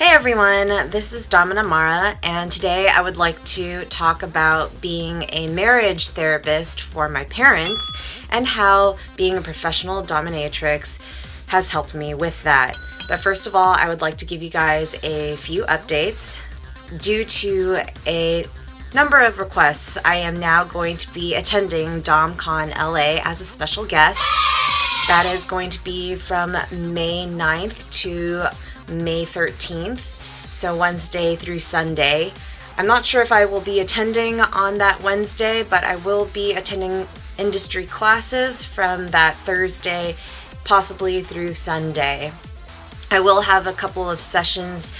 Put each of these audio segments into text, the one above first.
Hey everyone, this is Domina Mara, and today I would like to talk about being a marriage therapist for my parents and how being a professional dominatrix has helped me with that. But first of all, I would like to give you guys a few updates. Due to a number of requests, I am now going to be attending DomCon LA as a special guest. That is going to be from May 9th to May 13th, so Wednesday through Sunday. I'm not sure if I will be attending on that Wednesday, but I will be attending industry classes from that Thursday, possibly through Sunday. I will have a couple of sessions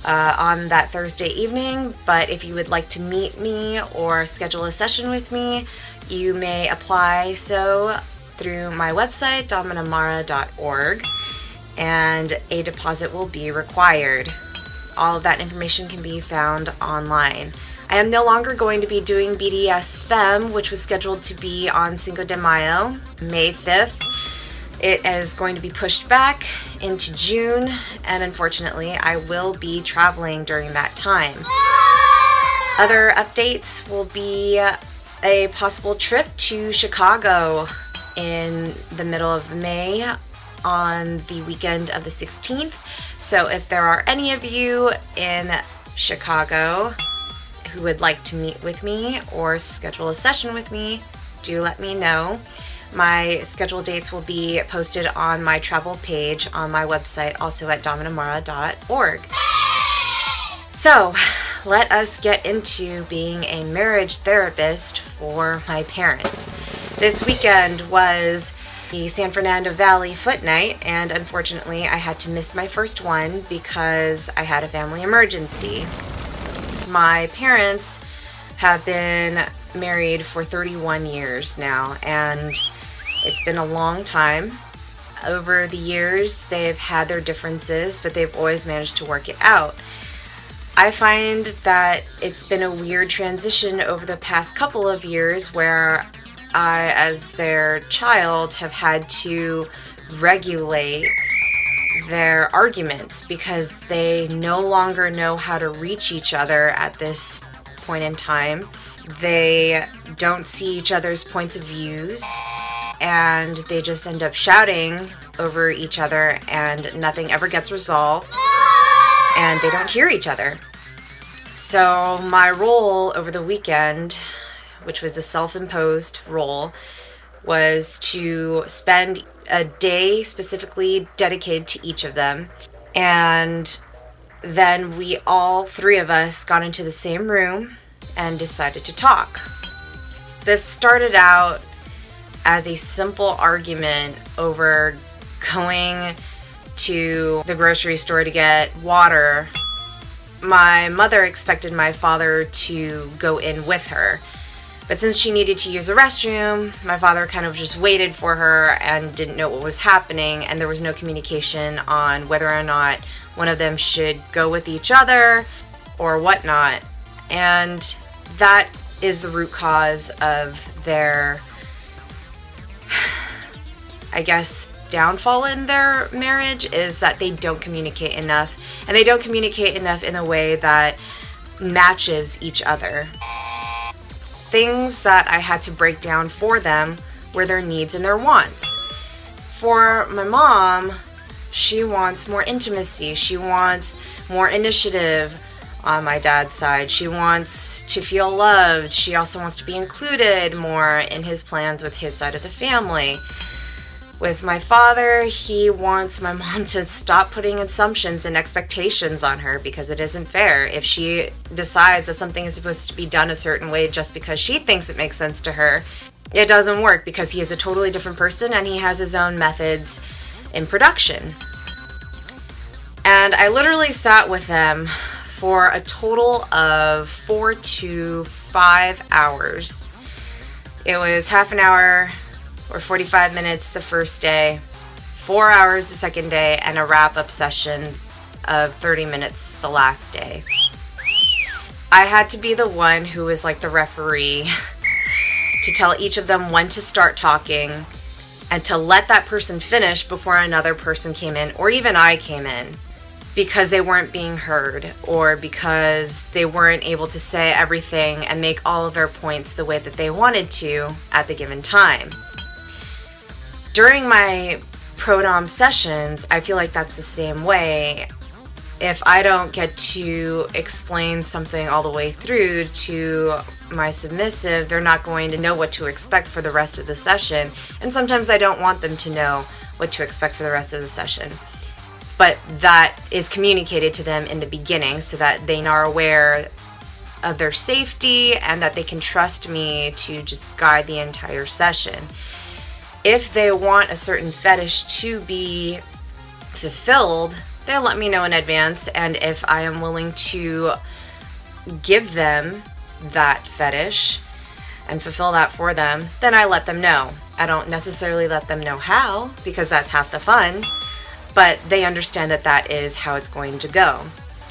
on that Thursday evening, but if you would like to meet me or schedule a session with me, you may apply so through my website, dominamara.org. and a deposit will be required. All of that information can be found online. I am no longer going to be doing BDS Femme, which was scheduled to be on Cinco de Mayo, May 5th. It is going to be pushed back into June, and unfortunately, I will be traveling during that time. Other updates will be a possible trip to Chicago in the middle of May on the weekend of the 16th. So if there are any of you in Chicago who would like to meet with me or schedule a session with me, do let me know. My schedule dates will be posted on my travel page on my website, also at dominamara.org. So let us get into being a marriage therapist for my parents. This weekend was the San Fernando Valley Foot Night, and unfortunately I had to miss my first one because I had a family emergency. My parents have been married for 31 years now, and it's been a long time. Over the years, they've had their differences, but they've always managed to work it out. I find that it's been a weird transition over the past couple of years where I, as their child, have had to regulate their arguments because they no longer know how to reach each other at this point in time. They don't see each other's points of views, and they just end up shouting over each other, and nothing ever gets resolved, and they don't hear each other. So my role over the weekend, which was a self-imposed role, was to spend a day specifically dedicated to each of them. And then we all three of us got into the same room and decided to talk. This started out as a simple argument over going to the grocery store to get water. My mother expected my father to go in with her. But since she needed to use the restroom, my father kind of just waited for her and didn't know what was happening, and there was no communication on whether or not one of them should go with each other or whatnot. And that is the root cause of their, I guess, downfall in their marriage, is that they don't communicate enough, and they don't communicate enough in a way that matches each other. Things that I had to break down for them were their needs and their wants. For my mom, she wants more intimacy. She wants more initiative on my dad's side. She wants to feel loved. She also wants to be included more in his plans with his side of the family. With my father, he wants my mom to stop putting assumptions and expectations on her because it isn't fair. If she decides that something is supposed to be done a certain way just because she thinks it makes sense to her, it doesn't work because he is a totally different person and he has his own methods in production. And I literally sat with them for a total of 4 to 5 hours. It was half an hour or 45 minutes the first day, 4 hours the second day, and a wrap-up session of 30 minutes the last day. I had to be the one who was like the referee to tell each of them when to start talking and to let that person finish before another person came in, or even I came in. because they weren't being heard, or because they weren't able to say everything and make all of their points the way that they wanted to at the given time. During my pro-dom sessions, I feel like that's the same way. If I don't get to explain something all the way through to my submissive, they're not going to know what to expect for the rest of the session. And sometimes I don't want them to know what to expect for the rest of the session. But that is communicated to them in the beginning so that they are aware of their safety and that they can trust me to just guide the entire session. If they want a certain fetish to be fulfilled, they'll let me know in advance, and if I am willing to give them that fetish and fulfill that for them, then I let them know. I don't necessarily let them know how, because that's half the fun, but they understand that that is how it's going to go.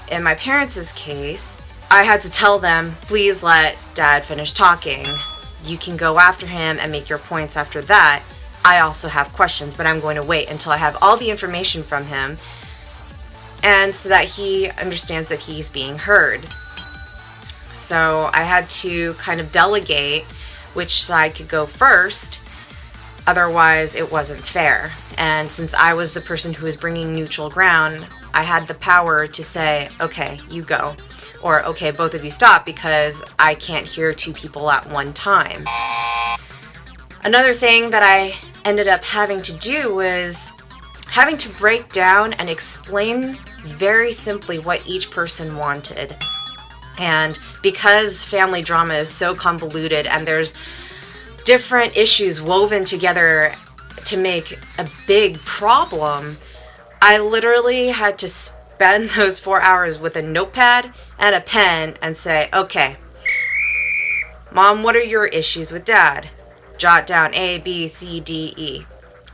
In my parents' case, I had to tell them, please let Dad finish talking. You can go after him and make your points after that. I also have questions, but I'm going to wait until I have all the information from him, and so that he understands that he's being heard. So I had to kind of delegate which side could go first. Otherwise, it wasn't fair. And since I was the person who was bringing neutral ground, I had the power to say, okay, you go. Or, okay, both of you stop, because I can't hear two people at one time. Another thing that I ended up having to do was having to break down and explain very simply what each person wanted. And because family drama is so convoluted and there's different issues woven together to make a big problem, I literally had to spend those 4 hours with a notepad and a pen and say, okay, Mom, what are your issues with Dad? Jot down A, B, C, D, E.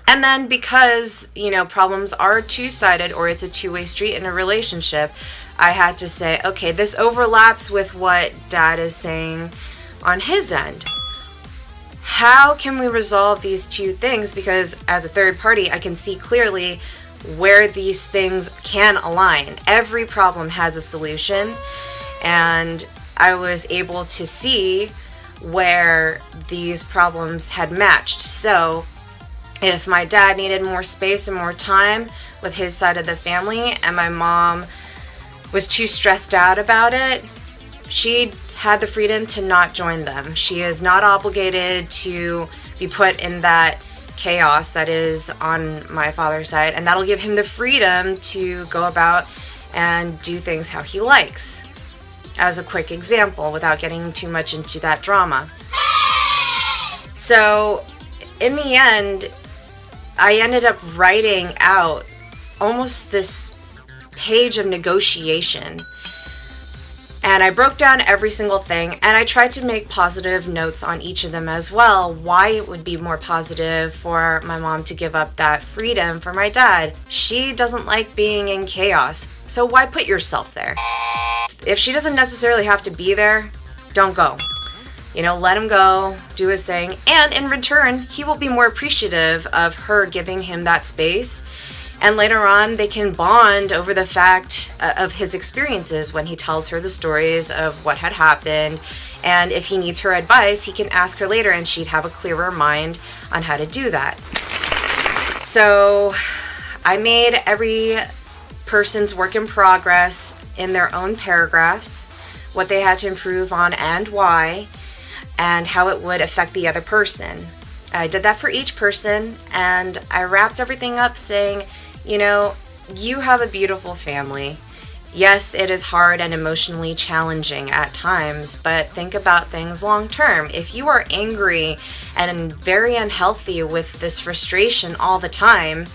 And then because, problems are two-sided, or it's a two-way street in a relationship, I had to say, okay, this overlaps with what Dad is saying on his end. How can we resolve these two things? Because as a third party, I can see clearly where these things can align. Every problem has a solution, and I was able to see where these problems had matched. So if my dad needed more space and more time with his side of the family, and my mom was too stressed out about it, she had the freedom to not join them. She is not obligated to be put in that chaos that is on my father's side, and that'll give him the freedom to go about and do things how he likes. As a quick example, without getting too much into that drama. So, in the end, I ended up writing out almost this page of negotiation. And I broke down every single thing, and I tried to make positive notes on each of them as well. Why it would be more positive for my mom to give up that freedom for my dad. She doesn't like being in chaos, so why put yourself there? If she doesn't necessarily have to be there, don't go. Let him go, do his thing, and in return, he will be more appreciative of her giving him that space. And later on, they can bond over the fact of his experiences when he tells her the stories of what had happened. And if he needs her advice, he can ask her later, and she'd have a clearer mind on how to do that. So I made every person's work in progress in their own paragraphs, what they had to improve on and why, and how it would affect the other person. I did that for each person, and I wrapped everything up saying, you have a beautiful family. Yes, it is hard and emotionally challenging at times, but think about things long term. If you are angry and very unhealthy with this frustration all the time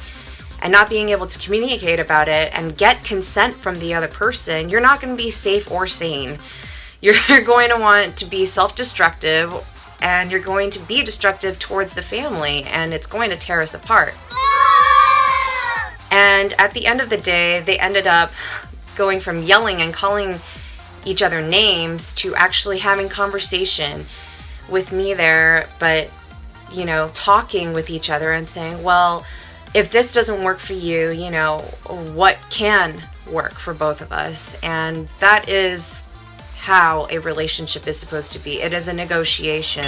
and not being able to communicate about it and get consent from the other person, you're not going to be safe or sane. You're going to want to be self-destructive, and you're going to be destructive towards the family, and it's going to tear us apart. And at the end of the day, they ended up going from yelling and calling each other names to actually having conversation with me there, but, talking with each other and saying, well, if this doesn't work for you, what can work for both of us. And that is how a relationship is supposed to be. It is a negotiation.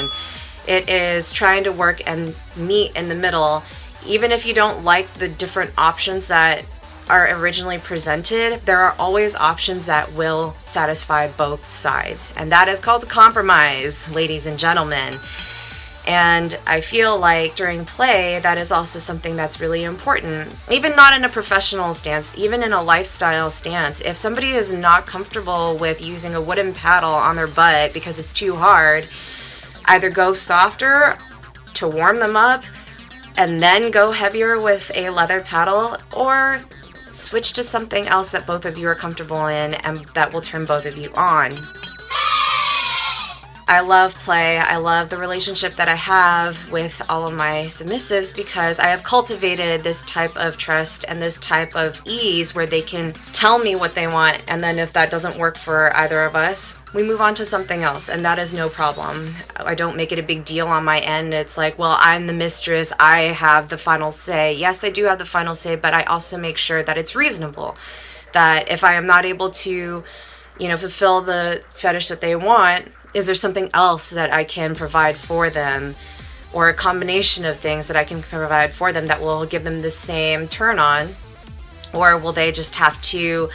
It is trying to work and meet in the middle. Even if you don't like the different options that are originally presented, there are always options that will satisfy both sides. And that is called a compromise, ladies and gentlemen. And I feel like during play, that is also something that's really important. Even not in a professional stance, even in a lifestyle stance. If somebody is not comfortable with using a wooden paddle on their butt because it's too hard, either go softer to warm them up and then go heavier with a leather paddle, or switch to something else that both of you are comfortable in and that will turn both of you on. I love play. I love the relationship that I have with all of my submissives because I have cultivated this type of trust and this type of ease where they can tell me what they want, and then if that doesn't work for either of us, we move on to something else, and that is no problem. I don't make it a big deal on my end. It's like, well, I'm the mistress. I have the final say. Yes, I do have the final say, but I also make sure that it's reasonable. That if I am not able to, fulfill the fetish that they want, is there something else that I can provide for them, or a combination of things that I can provide for them that will give them the same turn on? Or will they just have to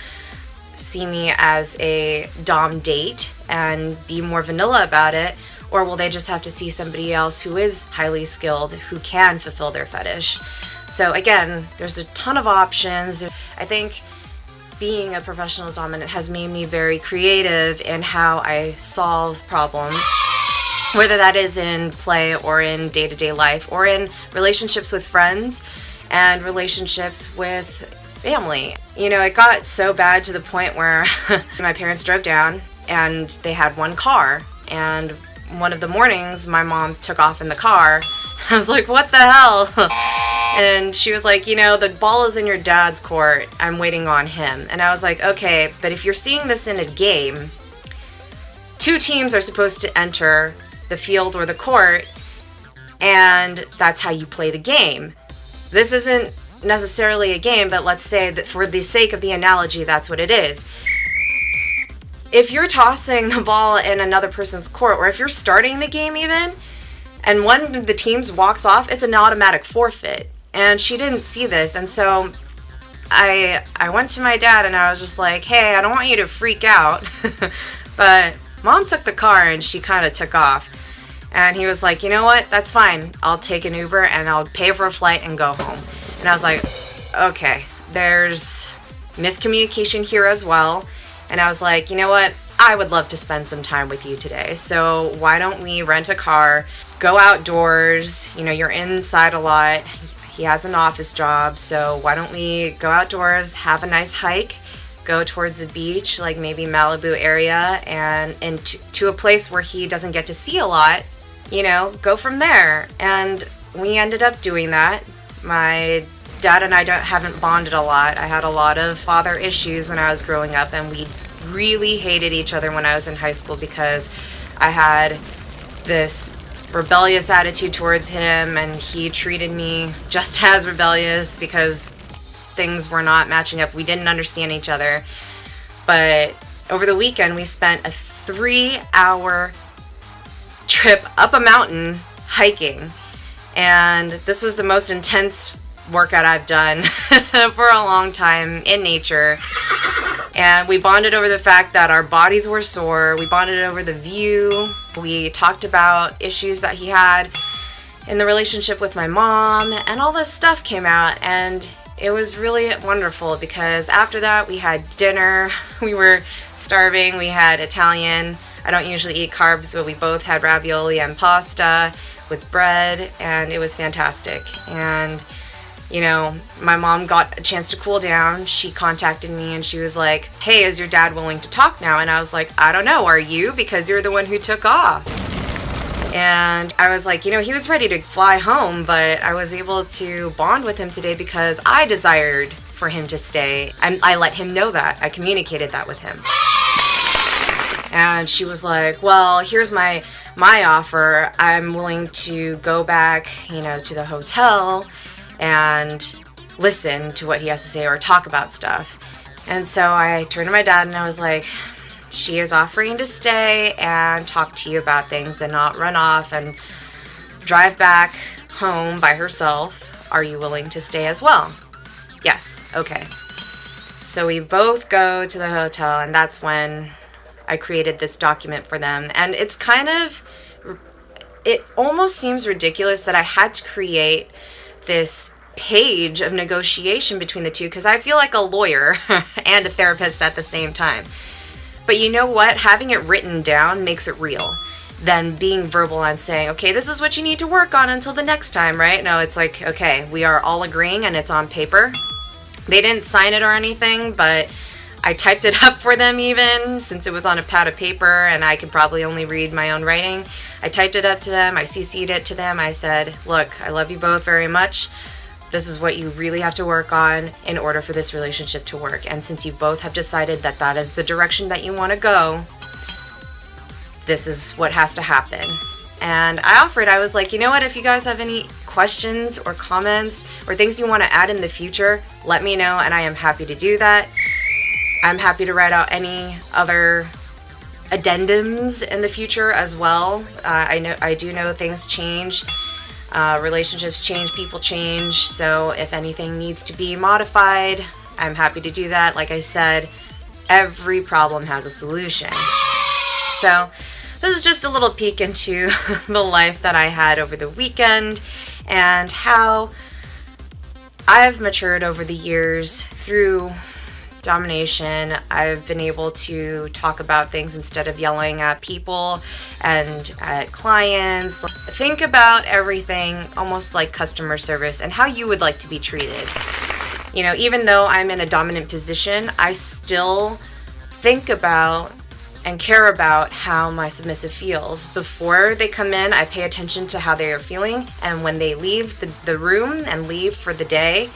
see me as a dom date and be more vanilla about it? Or will they just have to see somebody else who is highly skilled, who can fulfill their fetish? So again, there's a ton of options. I think being a professional dominant has made me very creative in how I solve problems, whether that is in play or in day-to-day life or in relationships with friends and relationships with family. It got so bad to the point where my parents drove down and they had one car, and one of the mornings my mom took off in the car. I was like, what the hell? And she was like, the ball is in your dad's court. I'm waiting on him. And I was like, okay, but if you're seeing this in a game, two teams are supposed to enter the field or the court, and that's how you play the game. This isn't necessarily a game, but let's say that for the sake of the analogy, that's what it is. If you're tossing the ball in another person's court, or if you're starting the game even, and one of the teams walks off, it's an automatic forfeit. And she didn't see this, and so I went to my dad and I was just like, hey, I don't want you to freak out, but Mom took the car and she kind of took off. And he was like, you know what, that's fine. I'll take an Uber and I'll pay for a flight and go home. And I was like, okay, there's miscommunication here as well. And I was like, you know what, I would love to spend some time with you today. So why don't we rent a car, go outdoors? You're inside a lot. He has an office job, so why don't we go outdoors, have a nice hike, go towards the beach, like maybe Malibu area, and to a place where he doesn't get to see a lot, go from there. And we ended up doing that. My dad and I haven't bonded a lot. I had a lot of father issues when I was growing up, and we really hated each other when I was in high school because I had this rebellious attitude towards him, and he treated me just as rebellious because things were not matching up. We didn't understand each other. But over the weekend, we spent a 3-hour trip up a mountain hiking, and this was the most intense workout I've done for a long time in nature. And we bonded over the fact that our bodies were sore. We bonded over the view. We talked about issues that he had in the relationship with my mom, and all this stuff came out, and it was really wonderful because after that we had dinner. We were starving. We had Italian. I don't usually eat carbs, but we both had ravioli and pasta with bread, and it was fantastic. And my mom got a chance to cool down. She contacted me and she was like, hey, is your dad willing to talk now? And I was like, I don't know, are you? Because you're the one who took off. And I was like, he was ready to fly home, but I was able to bond with him today because I desired for him to stay. And I let him know that. I communicated that with him. And she was like, well, here's my offer. I'm willing to go back, to the hotel and listen to what he has to say or talk about stuff. And so I turned to my dad and I was like, she is offering to stay and talk to you about things and not run off and drive back home by herself. Are you willing to stay as well? Yes. Okay. So we both go to the hotel, and that's when I created this document for them. And it's it almost seems ridiculous that I had to create this page of negotiation between the two, because I feel like a lawyer and a therapist at the same time. But you know what? Having it written down makes it real than being verbal and saying, okay, this is what you need to work on until the next time, right? No, it's like, okay, we are all agreeing and it's on paper. They didn't sign it or anything, but I typed it up for them, even since it was on a pad of paper and I could probably only read my own writing. I typed it up to them. I CC'd it to them. I said, look, I love you both very much. This is what you really have to work on in order for this relationship to work. And since you both have decided that that is the direction that you want to go, this is what has to happen. And I was like, you know what, if you guys have any questions or comments or things you want to add in the future, let me know, and I am happy to do that. I'm happy to write out any other addendums in the future as well. I do know things change. Relationships change, people change, so if anything needs to be modified, I'm happy to do that. Like I said, every problem has a solution. So this is just a little peek into the life that I had over the weekend and how I've matured over the years through domination. I've been able to talk about things instead of yelling at people and at clients. Think about everything almost like customer service and how you would like to be treated. You know, even though I'm in a dominant position, I still think about and care about how my submissive feels. Before they come in, I pay attention to how they are feeling, and when they leave the room and leave for the day,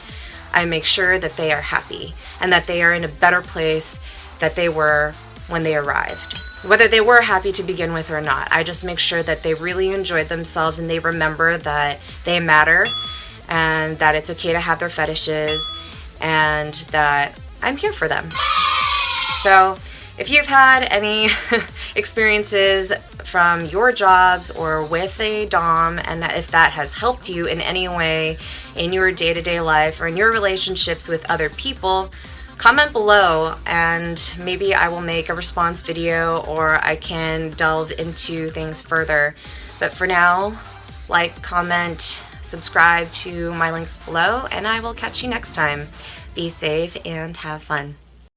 I make sure that they are happy and that they are in a better place that they were when they arrived. Whether they were happy to begin with or not, I just make sure that they really enjoyed themselves and they remember that they matter and that it's okay to have their fetishes and that I'm here for them. So if you've had any experiences from your jobs or with a dom, and if that has helped you in any way in your day-to-day life or in your relationships with other people, comment below and maybe I will make a response video or I can delve into things further. But for now, like, comment, subscribe to my links below, and I will catch you next time. Be safe and have fun.